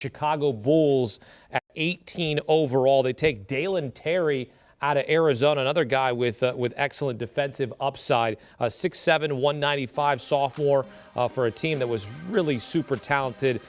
Chicago Bulls at 18 overall. They take Dalen Terry out of Arizona, another guy with excellent defensive upside. 6'7", 195 sophomore for a team that was really super talented.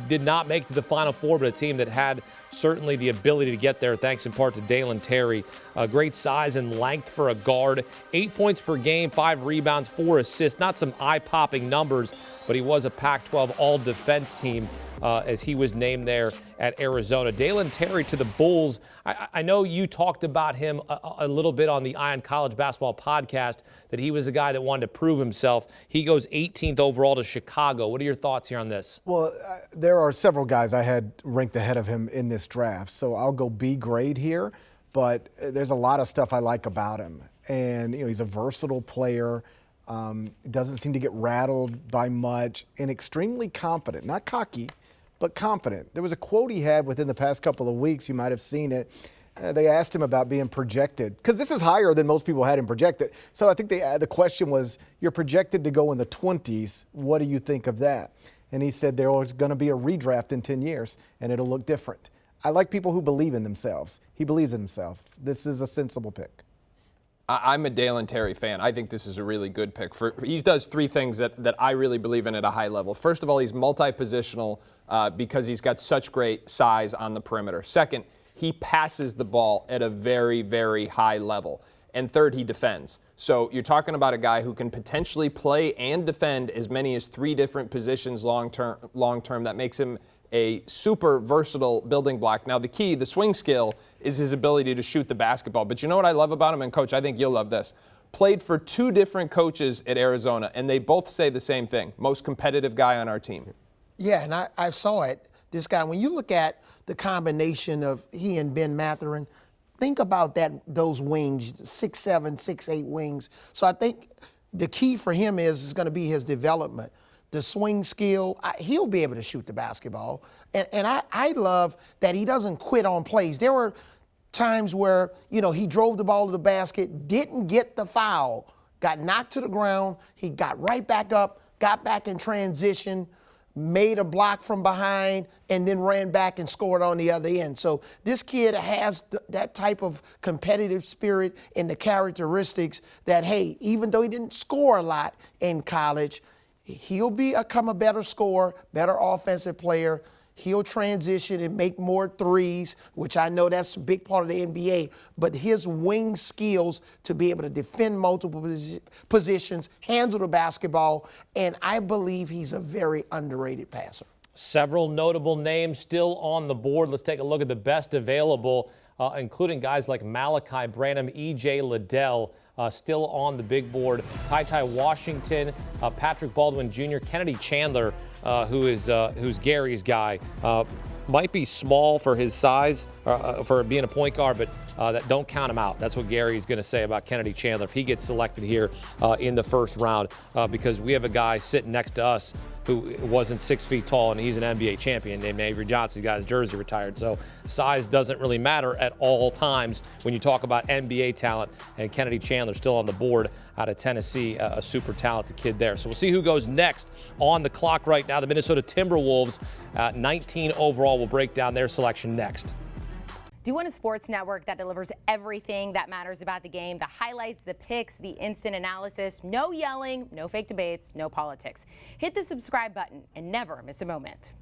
Did not make it to the Final Four, but a team that had certainly the ability to get there, thanks in part to Dalen Terry. Great size and length for a guard. 8 points per game, 5 rebounds, 4 assists. Not some eye-popping numbers, but he was a Pac-12 all-defense team as he was named there at Arizona. Dalen Terry to the Bulls. I know you talked about him a little bit on the Ion College Basketball podcast, that he was a guy that wanted to prove himself. He goes 18th overall to Chicago. What are your thoughts here on this? Well, there are several guys I had ranked ahead of him in this draft, so I'll go B grade here, but there's a lot of stuff I like about him. And, he's a versatile player. Doesn't seem to get rattled by much, and extremely confident. Not cocky, but confident. There was a quote he had within the past couple of weeks. You might have seen it. They asked him about being projected, because this is higher than most people had him projected. So I think the question was, you're projected to go in the 20s. What do you think of that? And he said there's going to be a redraft in 10 years, and it'll look different. I like people who believe in themselves. He believes in himself. This is a sensible pick. I'm a Dalen Terry fan. I think this is a really good pick. He does 3 things that I really believe in at a high level. First of all, he's multi-positional because he's got such great size on the perimeter. Second, he passes the ball at a very, very high level. And third, he defends. So you're talking about a guy who can potentially play and defend as many as 3 different positions long term. That makes him a super versatile building block. Now, the key, the swing skill, is his ability to shoot the basketball. But you know what I love about him? And, Coach, I think you'll love this. Played for 2 different coaches at Arizona, and they both say the same thing. Most competitive guy on our team. Yeah, and I saw it. This guy, when you look at the combination of he and Ben Mathurin, think about those wings, 6'7", 6'8" wings. So I think the key for him is going to be his development. The swing skill, he'll be able to shoot the basketball. And I love that he doesn't quit on plays. There were times where, he drove the ball to the basket, didn't get the foul, got knocked to the ground, he got right back up, got back in transition, made a block from behind, and then ran back and scored on the other end. So this kid has that type of competitive spirit and the characteristics that, hey, even though he didn't score a lot in college, he'll become a better scorer, better offensive player. He'll transition and make more threes, which I know that's a big part of the NBA. But his wing skills to be able to defend multiple positions, handle the basketball, and I believe he's a very underrated passer. Several notable names still on the board. Let's take a look at the best available, including guys like Malachi Branham, E.J. Liddell, still on the big board. Ty Washington, Patrick Baldwin Jr., Kennedy Chandler, who's Gary's guy. Might be small for his size, for being a point guard, but that don't count him out. That's what Gary's going to say about Kennedy Chandler if he gets selected here in the first round, because we have a guy sitting next to us who wasn't 6 feet tall, and he's an NBA champion named Avery Johnson. He got his jersey retired. So size doesn't really matter at all times when you talk about NBA talent, and Kennedy Chandler still on the board out of Tennessee, a super talented kid there. So we'll see who goes next on the clock right now. The Minnesota Timberwolves, 19 overall. We'll break down their selection next. Do you want a sports network that delivers everything that matters about the game? The highlights, the picks, the instant analysis, no yelling, no fake debates, no politics. Hit the subscribe button and never miss a moment.